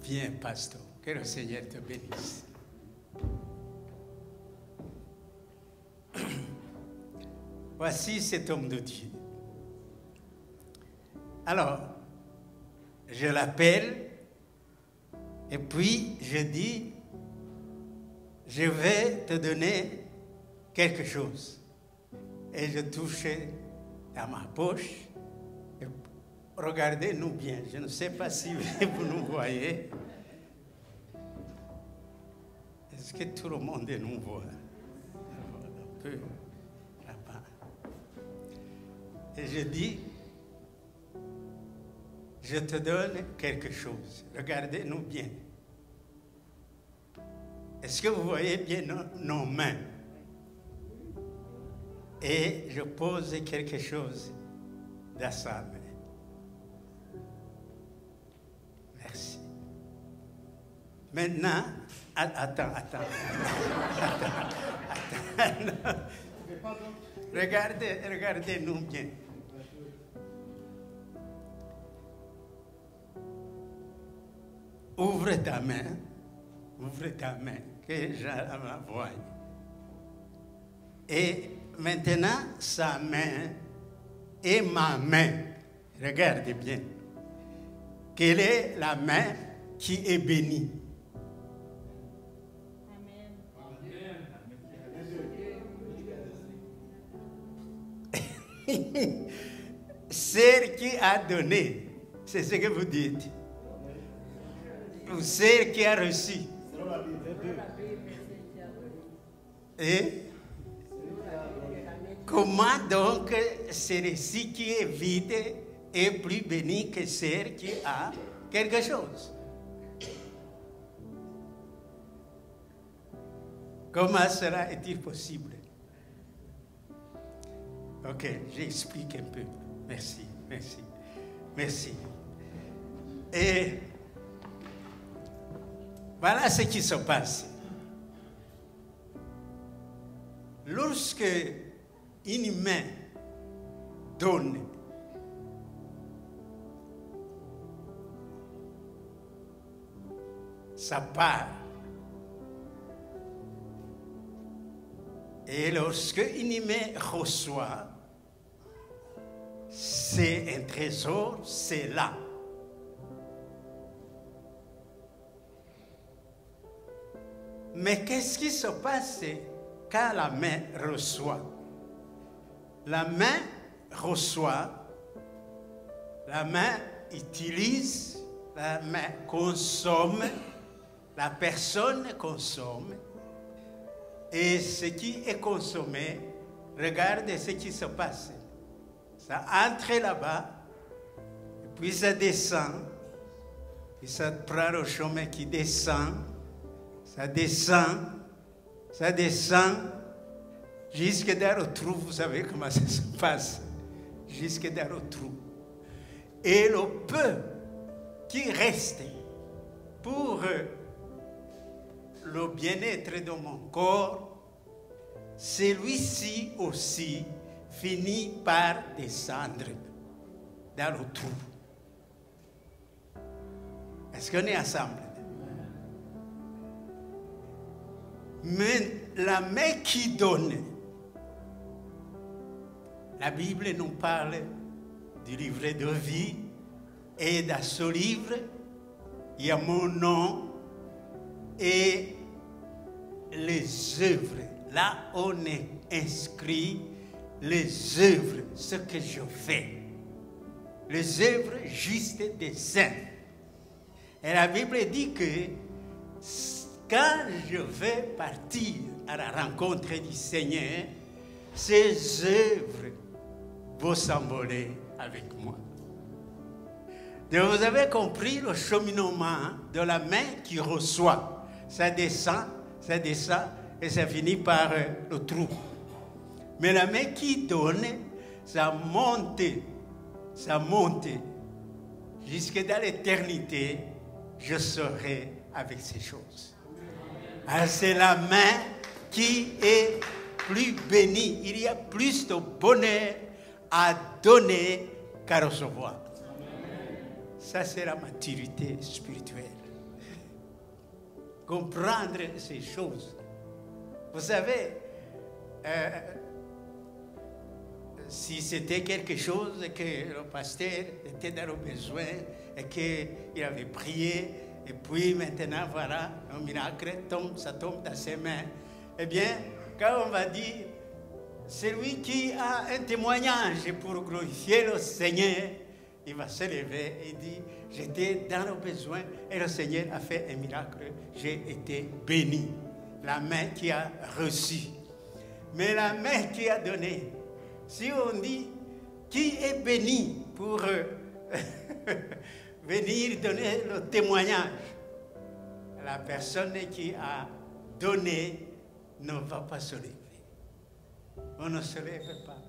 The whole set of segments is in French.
Bien, pasteur. Que le Seigneur te bénisse. Voici cet homme de Dieu. Alors, je l'appelle et puis je dis, je vais te donner quelque chose. Et je touchais dans ma poche. Et regardez-nous bien. Je ne sais pas si vous nous voyez. Est-ce que tout le monde nous voit? Un peu là-bas. Et je dis, je te donne quelque chose. Regardez-nous bien. Est-ce que vous voyez bien nos mains? Et je pose quelque chose dans sa main. Merci. Maintenant, attends. Regardez-nous bien. Ouvre ta main, que je la voie. Et maintenant, sa main et ma main. Regardez bien. Quelle est la main qui est bénie? Amen. Celle qui a donné, c'est ce que vous dites. Ou celle qui a reçu. Et comment donc celle-ci qui est vide est plus bénie que celle qui a quelque chose? Comment cela est-il possible? Ok, j'explique un peu. Merci. Et voilà ce qui se passe. Lorsque une main donne, ça part. Et lorsque une main reçoit, c'est un trésor, c'est là. Mais qu'est-ce qui se passe quand la main reçoit? La main reçoit, la main utilise, la main consomme, la personne consomme. Et ce qui est consommé, regardez ce qui se passe. Ça entre là-bas, puis ça descend, puis ça prend le chemin qui descend, ça descend, jusque dans le trou. Vous savez comment ça se passe, jusque dans le trou. Et le peu qui reste pour le bien-être de mon corps, celui-ci aussi finit par descendre dans le trou. Est-ce qu'on est ensemble? Mais la main qui donne, la Bible nous parle du livre de vie, et dans ce livre, il y a mon nom et les œuvres. Là, on est inscrit les œuvres, ce que je fais. Les œuvres justes des saints. Et la Bible dit que quand je vais partir à la rencontre du Seigneur, ces œuvres vont s'envoler avec moi. Donc vous avez compris le cheminement de la main qui reçoit. Ça descend, et ça finit par le trou. Mais la main qui donne, ça monte jusque dans l'éternité. Je serai avec ces choses. C'est la main qui est plus bénie. Il y a plus de bonheur à donner qu'à recevoir. Ça, c'est la maturité spirituelle. comprendre ces choses. Vous savez, si c'était quelque chose que le pasteur était dans le besoin et qu'il avait prié, et puis maintenant, voilà, un miracle ça tombe dans ses mains, eh bien, quand on va dire, celui qui a un témoignage pour glorifier le Seigneur, il va se lever et dire, j'étais dans le besoin et le Seigneur a fait un miracle, j'ai été béni. La main qui a reçu. Mais la main qui a donné, si on dit, qui est béni pour venir donner le témoignage, la personne qui a donné ne va pas se lever. On ne se lève pas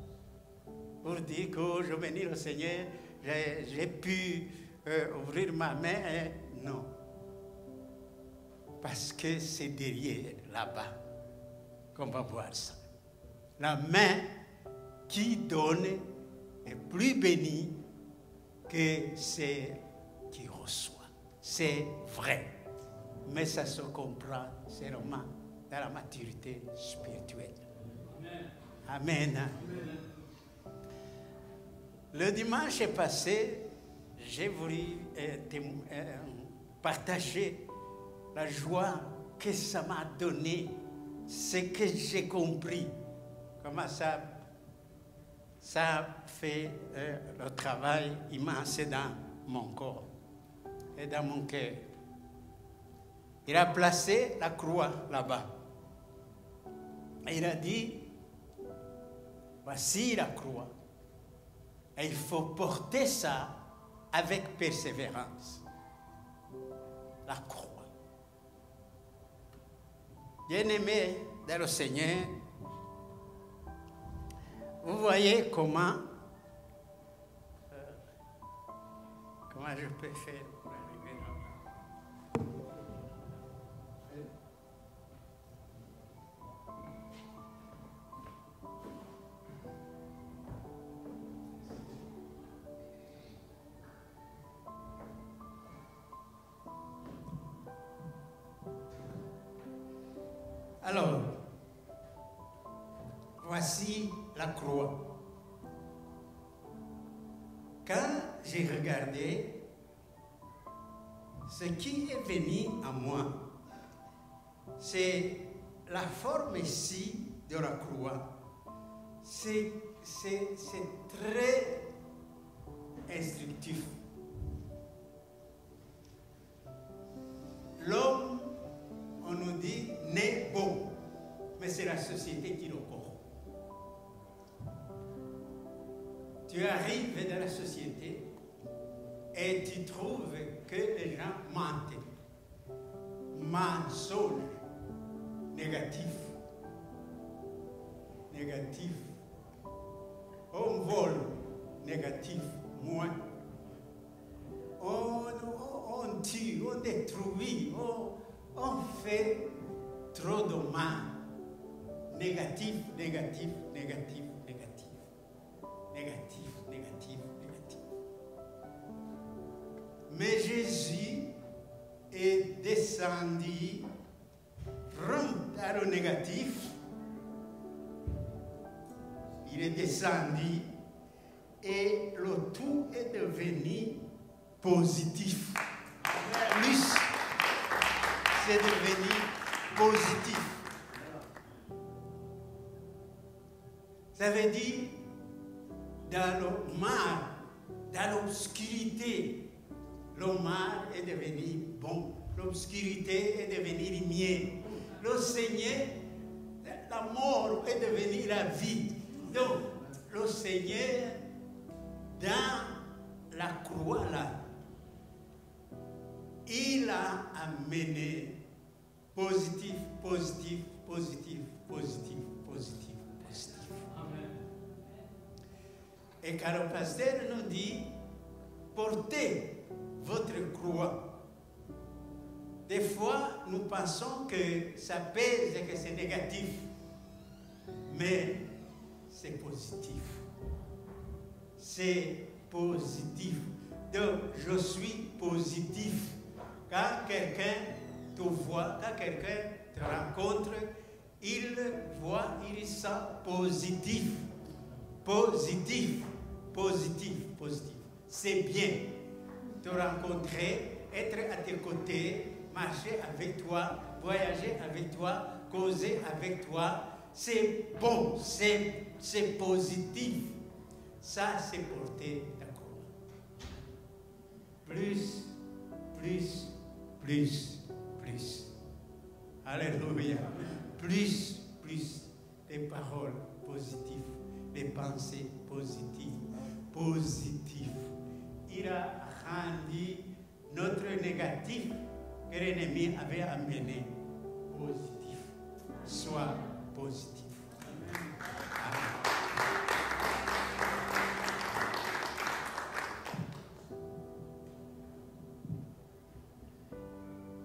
pour dire que je bénis le Seigneur, j'ai pu ouvrir ma main. Non. Parce que c'est derrière, là-bas, qu'on va voir ça. La main qui donne est plus bénie que celle qui reçoit. C'est vrai. Mais ça se comprend seulement dans la maturité spirituelle. Amen. Amen. Le dimanche passé, j'ai voulu partager la joie que ça m'a donné, ce que j'ai compris, comment ça fait le travail immense dans mon corps et dans mon cœur. Il a placé la croix là-bas. Et il a dit, voici la croix. Et il faut porter ça avec persévérance. La croix. Bien-aimés dans le Seigneur, vous voyez comment je peux faire pour arriver là-bas. Alors, voici la croix. Quand j'ai regardé, ce qui est venu à moi, c'est la forme ici de la croix. C'est très instructif. L'homme, on nous dit, n'est bon, mais c'est la société qui le corrompt. Tu arrives dans la société et tu trouves que les gens mentent. Mensonge négatif. Négatif. On vole négatif, moins. On tue, on détruit, on fait trop de mal. Négatif, négatif, négatif, négatif. Négatif, négatif, négatif. Mais Jésus est descendu dans le négatif. Il est descendu et le tout est devenu positif. Plus, c'est devenu positif. Ça veut dire, dans le mal, dans l'obscurité, le mal est devenu bon. L'obscurité est devenue lumière. Le Seigneur, la mort est devenue la vie. Donc, le Seigneur, dans la croix là, il a amené positif, positif, positif, positif, positif, positif. Amen. Et quand le pasteur nous dit, portez votre croix. Des fois, nous pensons que ça pèse et que c'est négatif. Mais c'est positif. C'est positif. Donc, je suis positif. Quand quelqu'un te voit, quand quelqu'un te rencontre, il voit, il sent positif. Positif, positif, positif. C'est bien te rencontrer, être à tes côtés, marcher avec toi, voyager avec toi, causer avec toi. C'est bon, c'est positif. Ça, c'est porté d'accord. Plus, plus, plus, plus. Alléluia. Plus, plus des paroles positives, des pensées positives, positives. Il a rendu notre négatif que l'ennemi avait amené positif. Sois positif. Amen.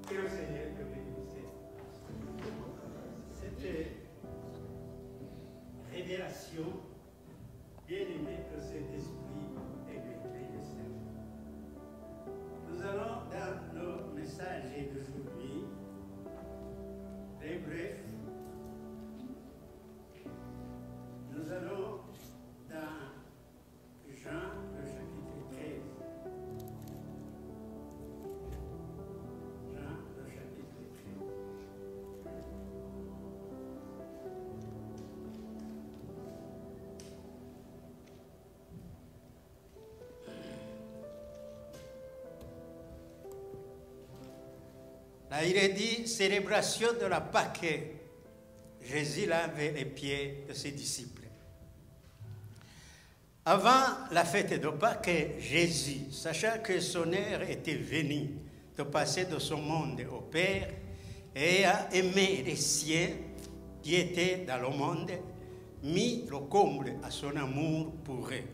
Que le Seigneur te bénisse. Cette révélation, bien aimée que cet esprit est maîtrise de ça. Nous allons dans nos messages d'aujourd'hui, très bref, nous allons dans Jean, le chapitre 13. Jean, le chapitre 13. Là, il est dit, célébration de la Pâque. Jésus lavait les pieds de ses disciples. Avant la fête de Pâques, Jésus, sachant que son heure était venue de passer de ce monde au Père, et a aimé les siens qui étaient dans le monde, mit le comble à son amour pour eux.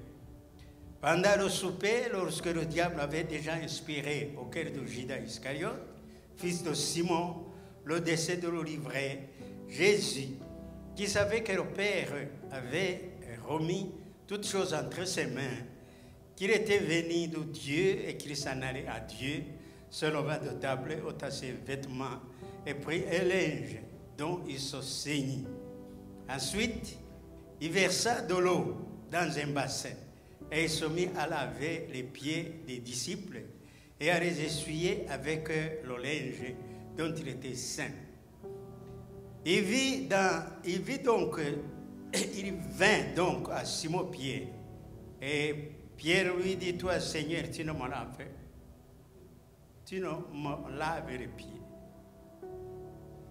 Pendant le souper, lorsque le diable avait déjà inspiré au cœur de Judas Iscariote, fils de Simon, le décès de le livrer, Jésus, qui savait que le Père avait remis toutes choses entre ses mains, qu'il était venu de Dieu et qu'il s'en allait à Dieu, se leva de table, ôta ses vêtements et prit un linge dont il se ceignit. Ensuite, il versa de l'eau dans un bassin et il se mit à laver les pieds des disciples et à les essuyer avec le linge dont il était saint. Il vint donc à Simon-Pierre, et Pierre lui dit, toi Seigneur, tu ne me laves les pieds.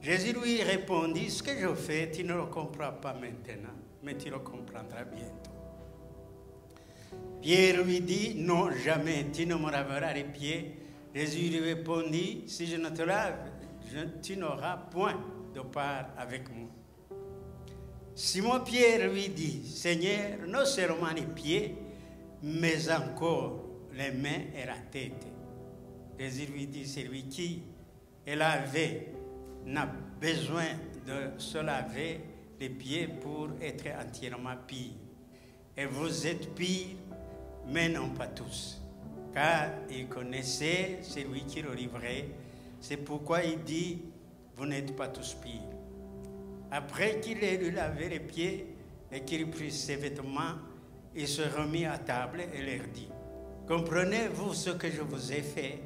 Jésus lui répondit, ce que je fais, tu ne le comprends pas maintenant, mais tu le comprendras bientôt. Pierre lui dit, non, jamais, tu ne me laveras les pieds. Jésus lui répondit, si je ne te lave, tu n'auras point de part avec moi. Simon-Pierre lui dit, Seigneur, non seulement les pieds, mais encore les mains et la tête. Jésus lui dit, celui qui est lavé n'a besoin de se laver les pieds pour être entièrement pire. Et vous êtes pires, mais non pas tous. Car il connaissait celui qui le livrait. C'est pourquoi il dit, vous n'êtes pas tous pires. Après qu'il ait lui lavé les pieds et qu'il prit ses vêtements, il se remit à table et leur dit, comprenez-vous ce que je vous ai fait?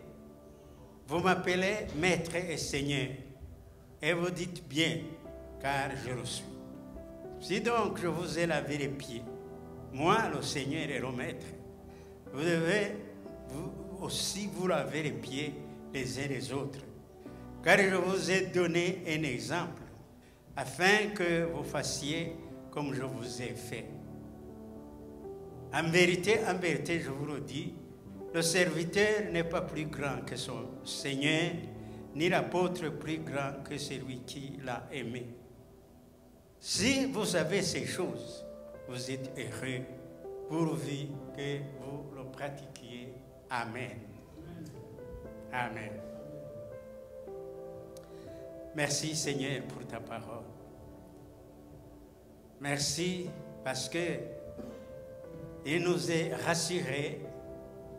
Vous m'appelez Maître et Seigneur, et vous dites bien, car je le suis. Si donc je vous ai lavé les pieds, moi le Seigneur et le Maître, vous devez aussi vous laver les pieds les uns les autres, car je vous ai donné un exemple, afin que vous fassiez comme je vous ai fait. En vérité, je vous le dis, le serviteur n'est pas plus grand que son Seigneur, ni l'apôtre plus grand que celui qui l'a aimé. Si vous savez ces choses, vous êtes heureux, pourvu que vous le pratiquiez. Amen. Amen. Merci Seigneur pour ta parole. Merci parce que il nous est rassuré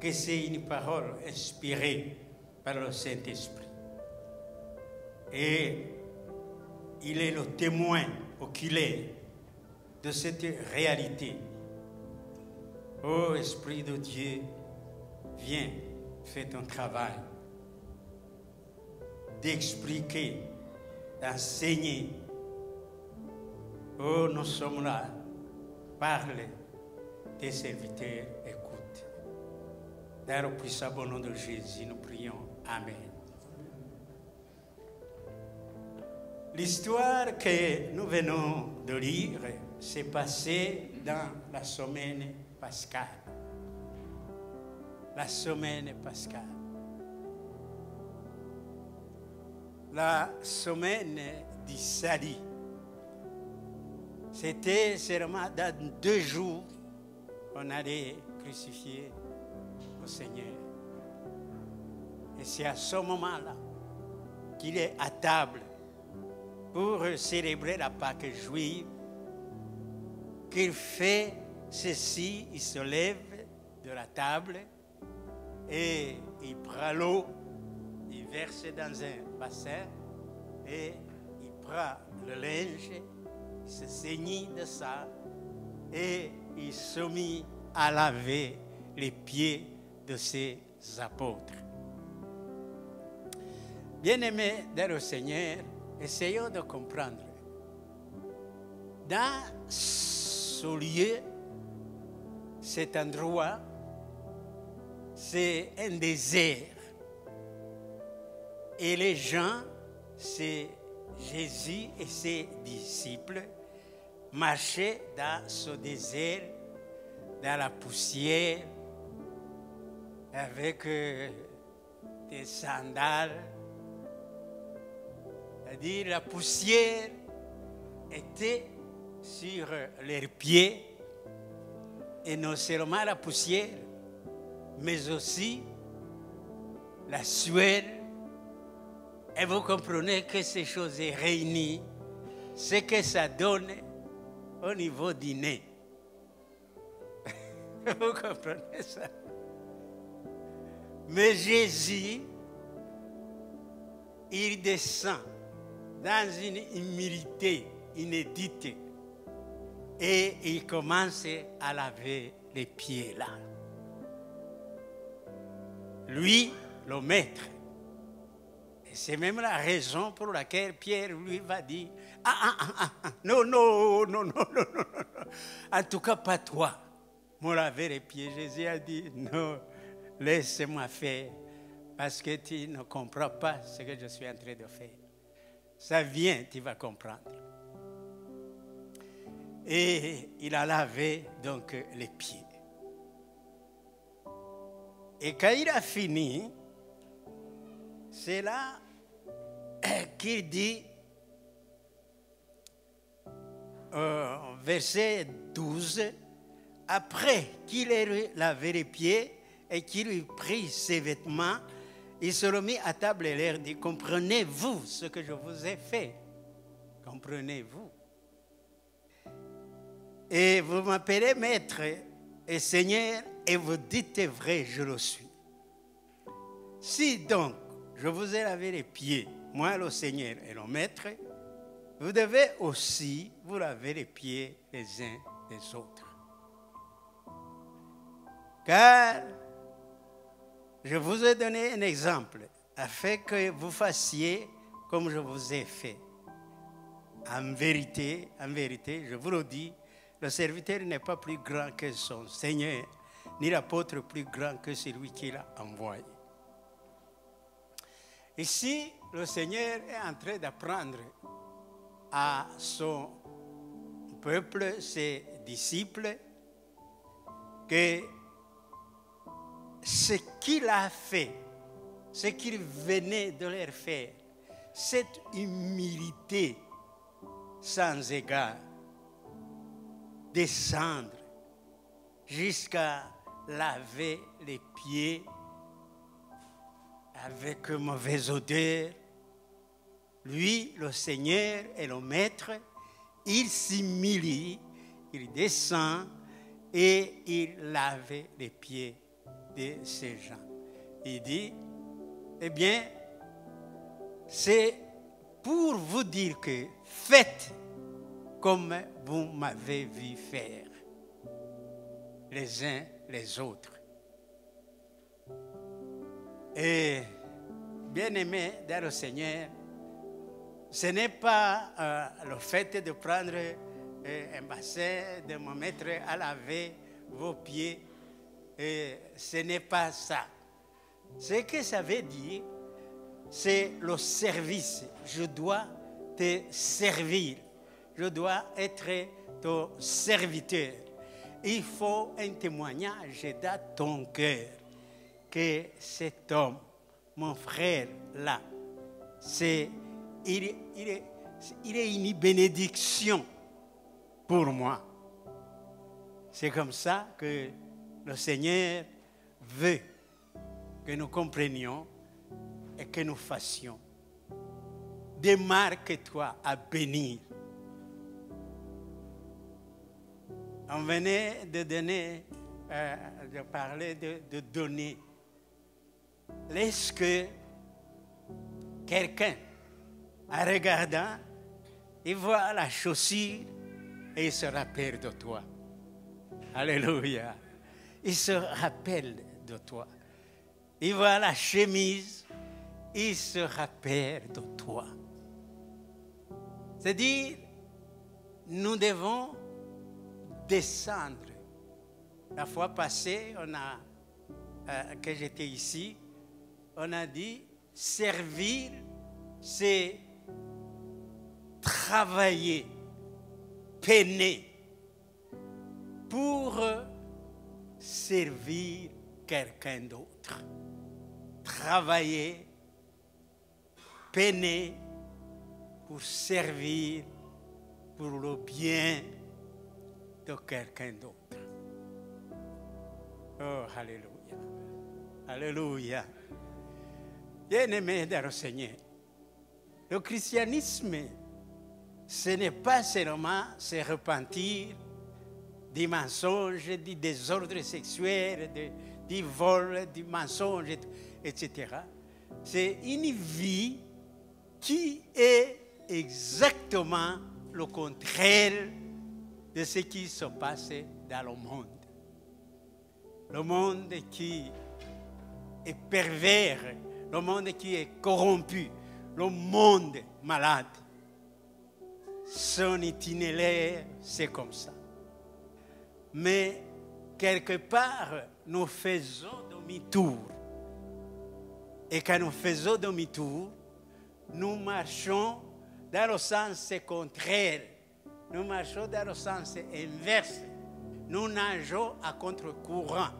que c'est une parole inspirée par le Saint-Esprit. Et il est le témoin oculaire de cette réalité. Ô Esprit de Dieu, viens, fais ton travail d'expliquer, d'enseigner. Oh, nous sommes là. Parle, tes serviteurs écoutent. Dans le puissant nom de Jésus, nous prions. Amen. L'histoire que nous venons de lire s'est passée dans la semaine pascale. La semaine pascale. La semaine du salut. C'était seulement dans 2 jours qu'on allait crucifier le Seigneur. Et c'est à ce moment-là qu'il est à table pour célébrer la Pâque juive, qu'il fait ceci, il se lève de la table et il prend l'eau, il verse dans un bassin et il prend le linge, il se saignit de ça et il se mit à laver les pieds de ses apôtres. Bien-aimés dans le Seigneur, essayons de comprendre. Dans ce lieu, cet endroit, c'est un désert. Et les gens, c'est Jésus et ses disciples, marchaient dans ce désert, dans la poussière, avec des sandales. C'est-à-dire la poussière était sur leurs pieds, et non seulement la poussière, mais aussi la sueur. Et vous comprenez que ces choses réunies, ce que ça donne au niveau du nez. Vous comprenez ça? Mais Jésus, il descend dans une humilité inédite et il commence à laver les pieds là. Lui, le maître. Et c'est même la raison pour laquelle Pierre lui va dire non. En tout cas, pas toi. Me laver les pieds. Jésus a dit non, laisse-moi faire parce que tu ne comprends pas ce que je suis en train de faire. Ça vient, tu vas comprendre. Et il a lavé donc les pieds. Et quand il a fini, c'est là qu'il dit, verset 12, après qu'il ait lavé les pieds et qu'il ait pris ses vêtements, il se remit à table et leur dit, comprenez-vous ce que je vous ai fait? Comprenez-vous? Et vous m'appelez maître et Seigneur, et vous dites vrai, je le suis. Si donc je vous ai lavé les pieds, moi le Seigneur et le maître, vous devez aussi vous laver les pieds les uns des autres. Car je vous ai donné un exemple afin que vous fassiez comme je vous ai fait. En vérité, je vous le dis, le serviteur n'est pas plus grand que son Seigneur, ni l'apôtre plus grand que celui qui l'a envoyé. Ici, le Seigneur est en train d'apprendre à son peuple, ses disciples, que ce qu'il a fait, ce qu'il venait de leur faire, cette humilité sans égard, descendre jusqu'à laver les pieds avec mauvaise odeur. Lui, le Seigneur et le Maître, il s'humilie, il descend et il lave les pieds de ces gens. Il dit, eh bien, c'est pour vous dire que faites comme vous m'avez vu faire, les uns les autres. Et bien-aimés dans le Seigneur, ce n'est pas le fait de prendre un bassin, de me mettre à laver vos pieds, ce n'est pas ça. Ce que ça veut dire, c'est le service. Je dois te servir. Je dois être ton serviteur. Il faut un témoignage dans ton cœur que cet homme, mon frère là, il est une bénédiction pour moi. C'est comme ça que le Seigneur veut que nous comprenions et que nous fassions. Démarque-toi à bénir. On venait de parler de donner. Est-ce que quelqu'un, en regardant, il voit la chaussure et il se rappelle de toi? Alléluia. Il se rappelle de toi. Il voit la chemise, il se rappelle de toi. C'est-à-dire, nous devons descendre. La fois passée, que j'étais ici, on a dit, servir, c'est travailler, peiner pour servir quelqu'un d'autre. Travailler, peiner pour servir pour le bien de quelqu'un d'autre. Oh, alléluia. Alléluia. Bien-aimés dans le Seigneur, le christianisme, ce n'est pas seulement se repentir des mensonges, du désordre sexuel, du vol, du mensonge, etc. C'est une vie qui est exactement le contraire de ce qui se passe dans le monde. Le monde qui est pervers, le monde qui est corrompu, le monde malade. Son itinéraire, c'est comme ça. Mais quelque part, nous faisons demi-tour. Et quand nous faisons demi-tour, nous marchons dans le sens contraire. Nous marchons dans le sens inverse. Nous nageons à contre-courant.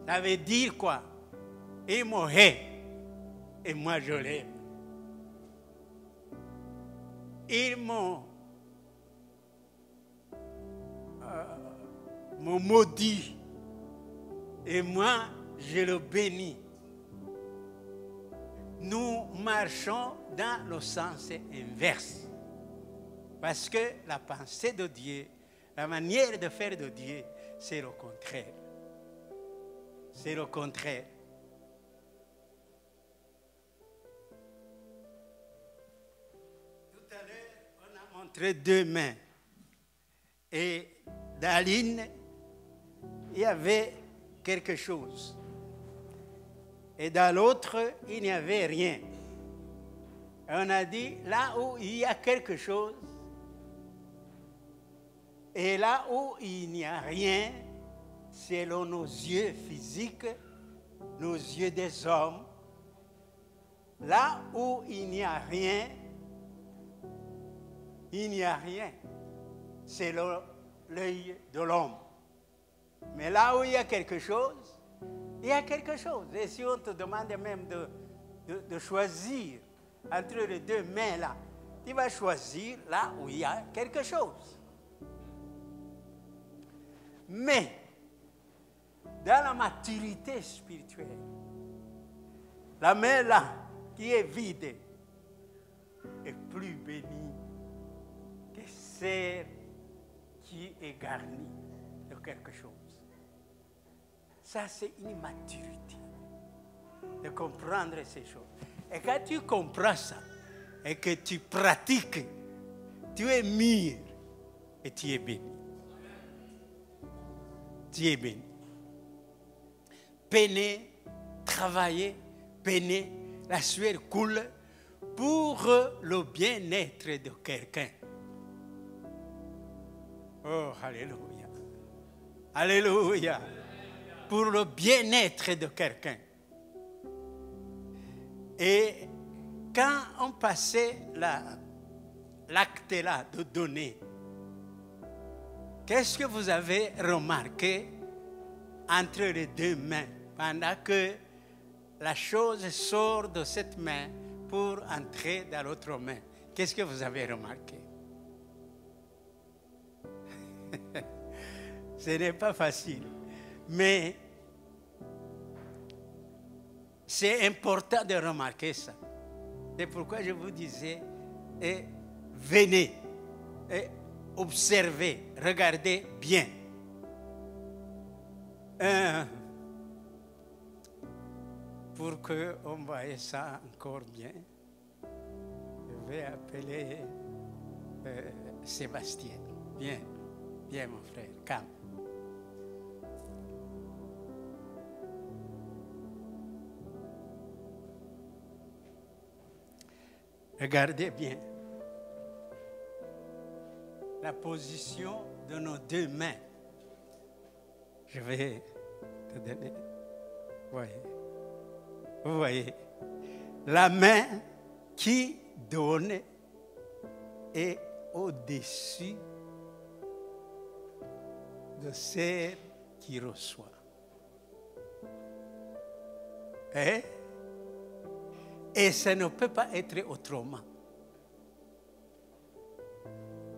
Ça veut dire quoi? Il m'aurait et moi je l'aime. Il me maudit et moi je le bénis. Nous marchons dans le sens inverse. Parce que la pensée de Dieu, la manière de faire de Dieu, c'est le contraire. C'est le contraire. Tout à l'heure, on a montré deux mains. Et dans l'une, il y avait quelque chose. Et dans l'autre, il n'y avait rien. Et on a dit, là où il y a quelque chose, et là où il n'y a rien, selon nos yeux physiques, nos yeux des hommes, là où il n'y a rien, il n'y a rien. C'est l'œil de l'homme. Mais là où il y a quelque chose, il y a quelque chose. Et si on te demande même de choisir entre les deux mains là, tu vas choisir là où il y a quelque chose. Mais, dans la maturité spirituelle, la main là, qui est vide, est plus bénie que celle qui est garnie de quelque chose. Ça, c'est une maturité de comprendre ces choses. Et quand tu comprends ça, et que tu pratiques, tu es mûr et tu es béni. Tu es béni. Peiner, travailler, peiner, la sueur coule pour le bien-être de quelqu'un. Oh, alléluia. Alléluia. Pour le bien-être de quelqu'un. Et quand on passait l'acte là de donner, qu'est-ce que vous avez remarqué entre les deux mains pendant que la chose sort de cette main pour entrer dans l'autre main? Qu'est-ce que vous avez remarqué? Ce n'est pas facile, mais c'est important de remarquer ça. C'est pourquoi je vous disais, venez, observez, regardez bien. Pour qu'on voie ça encore bien, je vais appeler Sébastien. Viens, viens mon frère, calme. Regardez bien la position de nos deux mains. Je vais te donner. Vous voyez, la main qui donne est au-dessus de celle qui reçoit. Et ça ne peut pas être autrement.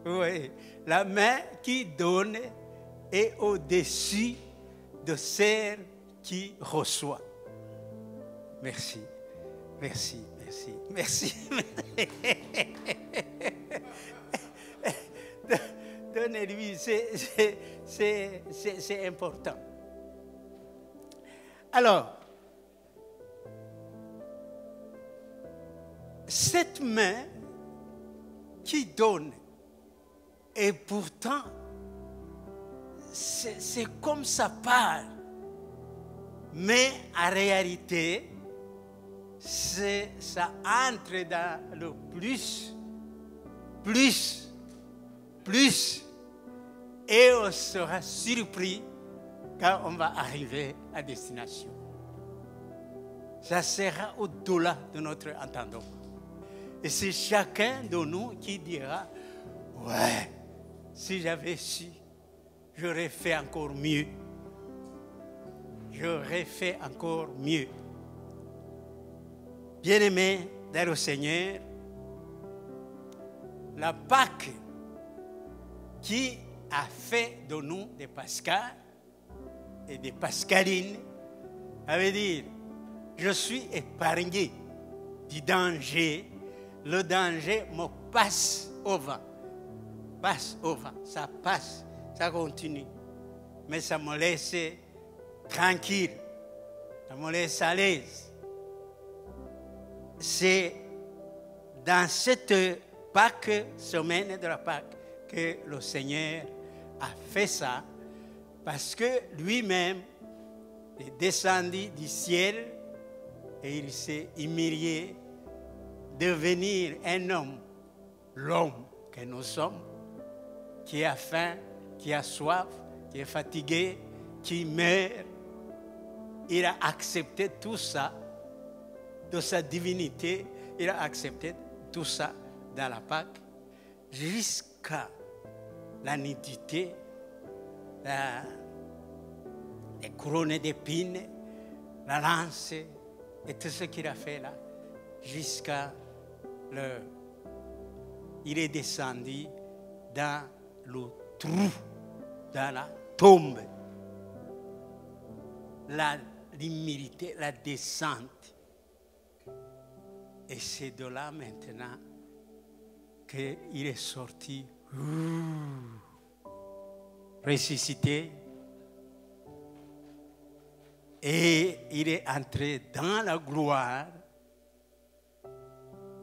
Vous voyez, la main qui donne est au-dessus de celle qui reçoit. Merci, merci, merci, merci. Donnez-lui, c'est important. Alors, cette main qui donne, et pourtant, c'est comme ça part. Mais en réalité, ça entre dans le plus, et on sera surpris quand on va arriver à destination. Ça sera au-delà de notre entendement. Et c'est chacun de nous qui dira, ouais, si j'avais su, j'aurais fait encore mieux. J'aurais fait encore mieux. Bien-aimés dans le Seigneur, la Pâque qui a fait de nous des Pascals et des Pascalines, ça veut dire, je suis épargné du danger. Le danger me passe au vent. Passe au vent. Ça passe, ça continue. Mais ça me laisse tranquille. Ça me laisse à l'aise. C'est dans cette Pâque, semaine de la Pâque, que le Seigneur a fait ça, parce que lui-même est descendu du ciel et il s'est humilié, devenir un homme, l'homme que nous sommes, qui a faim, qui a soif, qui est fatigué, qui meurt. Il a accepté tout ça de sa divinité, il a accepté tout ça dans la Pâque, jusqu'à la nudité, les couronnes d'épines, la lance et tout ce qu'il a fait là, jusqu'à il est descendu dans le trou, dans la tombe. L'humilité, la descente. Et c'est de là maintenant qu'il est sorti, ressuscité. Et il est entré dans la gloire.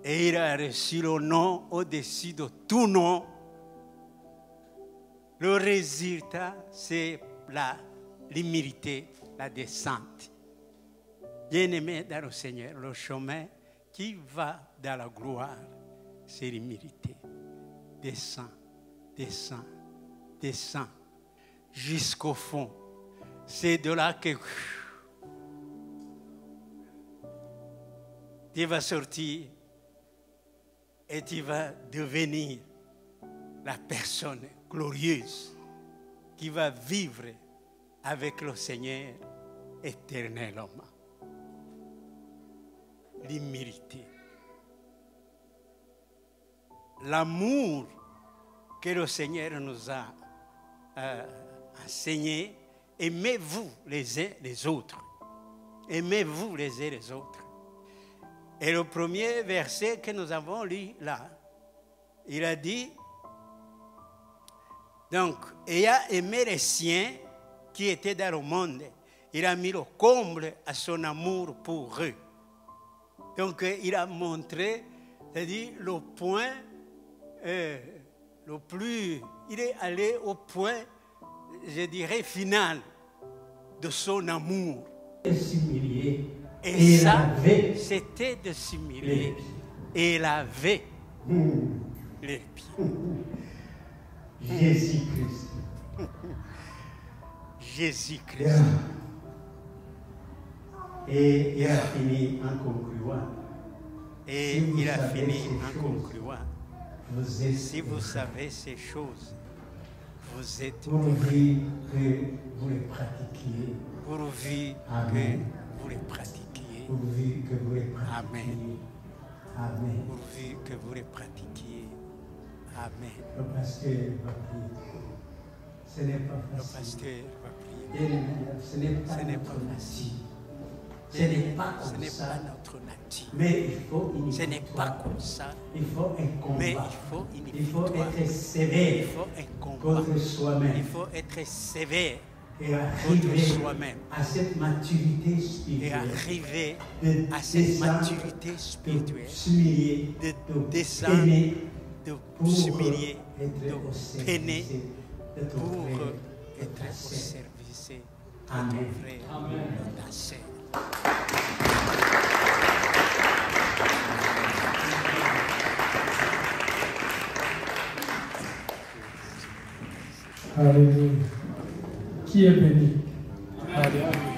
Et il a reçu le nom au-dessus de tout nom. Le résultat, c'est l'humilité, la descente. Bien-aimé dans le Seigneur, le chemin qui va dans la gloire, c'est l'humilité. Descends, descends, descends, jusqu'au fond. C'est de là que tu vas sortir et tu vas devenir la personne glorieuse qui va vivre avec le Seigneur éternellement. L'humilité. L'amour que le Seigneur nous a enseigné, aimez-vous les uns les autres. Aimez-vous les uns les autres. Et le premier verset que nous avons lu là, il a dit, donc, ayant aimé les siens qui étaient dans le monde, il a mis le comble à son amour pour eux. Donc, il a montré, c'est-à-dire le point le plus, il est allé au point, je dirais, final de son amour. Et ça, c'était de s'humilier et laver les pieds. Jésus-Christ. Jésus-Christ. Et il a fini en concluant. Et si il a fini en concluant. Si vous savez ces choses, vous êtes pourvu que vous les pratiquiez. Pourvu Amen. que vous les pratiquiez. Pourvu que vous les pratiquiez. Amen. Amen. Pourvu que vous les pratiquiez. Amen. Le pasteur va prier. Ce n'est pas Le facile. pasteur va prier. Ce n'est pas Ce n'est notre pas nature. Ce n'est pas Ce comme n'est ça. pas notre nature. Mais il faut une Ce n'est pas victoire. comme ça. Il faut un combat. Mais il faut une Il faut victoire. être Il sévère faut un combat. contre soi-même Il faut être sévère et contre arriver soi-même. à cette maturité Et spirituelle. arriver De à cette descendre, maturité de spirituelle. s'humilier, De de descendre, peiner de pour s'humilier, être au de peiner service de ton pour frère, de être ta au sœur. service de Amen. ton frère, de ta sœur. Alléluia. Qui est béni?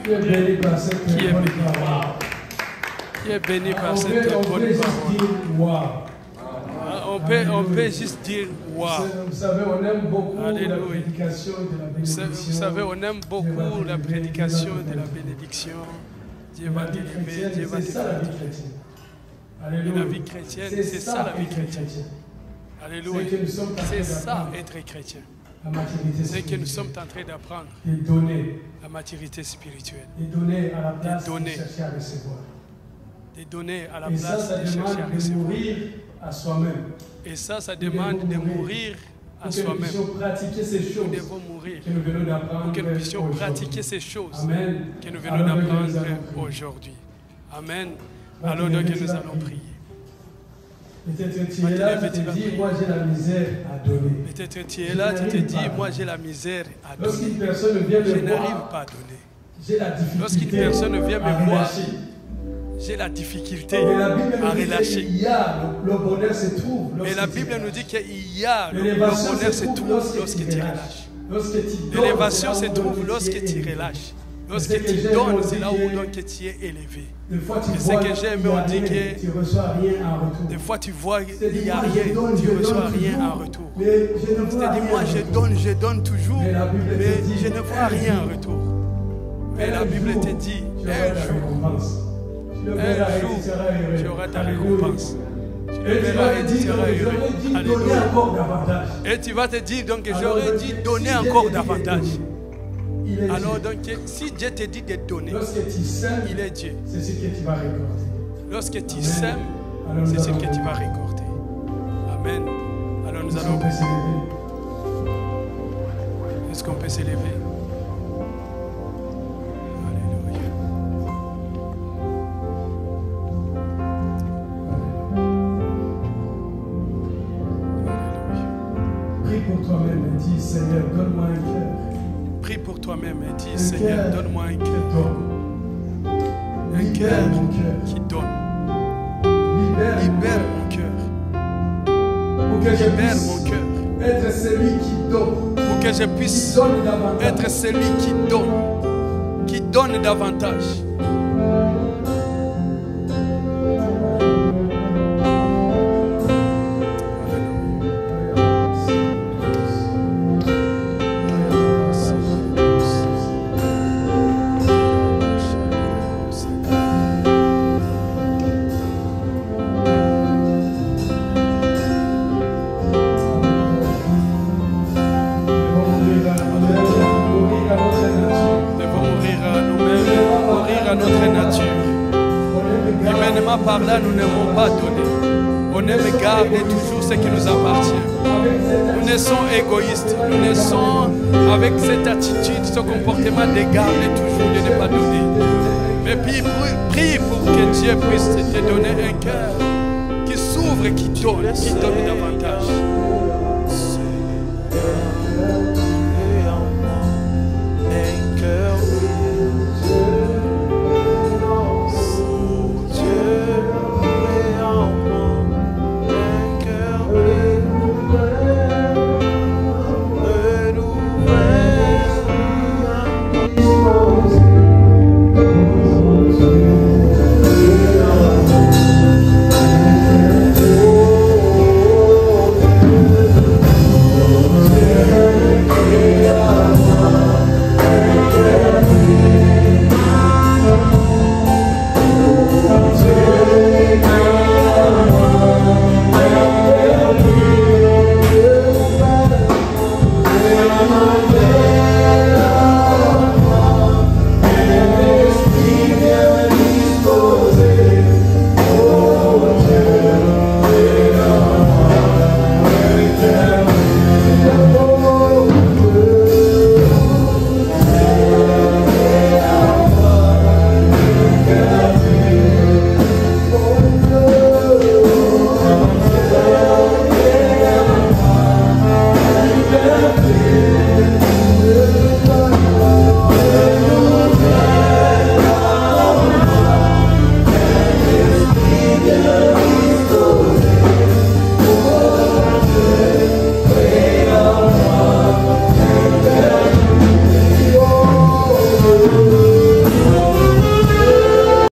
Qui est béni par cette Qui est bonne béni? parole? Qui est béni par On cette peut bonne juste parole. dire waouh. On peut juste dire waouh. Vous savez, on aime beaucoup Alléluia. la prédication de la bénédiction. Vous savez, on aime beaucoup la prédication de la bénédiction. Dieu va La vie t'élever, chrétienne, Dieu va c'est ça la vie t'élever. chrétienne. Et Alléluia. la vie chrétienne, c'est ça la vie chrétienne. Alléluia. C'est que nous sommes en train C'est ça d'apprendre. être chrétien. La maturité C'est que nous sommes spirituelle. en train d'apprendre De donner. la maturité spirituelle. De donner à la place de donner. chercher à recevoir. De donner à la Et ça, place ça de chercher à demande de recevoir. mourir à soi-même. Et ça demande de mourir à Pour que nous soi-même. puissions pratiquer ces Nous choses devons mourir que nous venons d'apprendre pour que nous puissions aujourd'hui. pratiquer ces choses Amen. que nous venons Alors, donc, nous d'apprendre allons prier. aujourd'hui. Amen. Va Alors te donc lever, tu nous vas allons prier. prier. Peut-être tu Va es te là, lever, tu tu te vas dis, prier. moi j'ai la misère à donner. Peut-être tu es là, tu te dis, moi j'ai la misère à donner. Lorsqu'une personne vient Je me n'arrive voir, pas à donner. j'ai la difficulté Lorsqu'une personne vient à me voir, relâcher. j'ai la difficulté Mais la Bible à nous dit relâcher. qu'il y a le bonheur se trouve Mais lorsque la tu Bible nous relâches. dit qu'il y a le L'élévation bonheur se se trouve lorsque tu relâches. Lorsque tu donnes, L'élévation c'est se là où trouve tu lorsque es tu élevé. relâches. C'est Lorsque ce tu que j'aime, donnes, on c'est dit là que- où donc tu es élevé. Des fois, tu Et ce vois que j'aime, qu'il y a on dit rien, que- tu reçois rien en retour. Des fois, tu vois, il C'est-à-dire, n'y a moi, rien, je donne, tu je ne reçois donne rien toujours, en retour. Mais je ne vois C'est-à-dire, rien moi, en retour. je donne toujours, Mais la Bible te mais dit, je ne vois un rien en jour, retour. Mais la Un Bible jour, te dit, tu auras un la jour, récompense. Tu le verras et tu jour, seras heureux. tu auras ta Alléluia. récompense. Tu le Et tu vas verras et te tu dire, seras j'aurais heureux. dû donner Alléluia. encore davantage. Et tu vas te dire, donc, Alors, j'aurais donc, dû si donner Dieu encore te dit de davantage. donner, il est Alors, Dieu. donc, si Dieu te dit de donner, Lorsque tu sèmes, il est Dieu. c'est ce que tu vas récolter. Lorsque tu Amen. sèmes, Alors, c'est nous ce allons que tu vas récolter. Amen. Alors, nous Est-ce allons. qu'on peut se lever? Est-ce qu'on peut s'élever? Alléluia. pour toi-même et dis, Seigneur, donne-moi un cœur. Prie pour toi-même et dis, Seigneur, donne-moi un cœur. Donne. Un Libère cœur mon cœur. qui donne. Libère Libère mon cœur. pour que je Libère puisse mon cœur. être celui qui donne. Pour que je Qui puisse donne davantage. être celui qui donne davantage. Par là, nous n'aimons pas donner. On aime garder toujours ce qui nous appartient. Nous naissons égoïstes. Nous naissons avec cette attitude, ce comportement de garder toujours, de ne pas donner. Mais puis, prie pour que Dieu puisse te donner un cœur qui s'ouvre, qui donne davantage.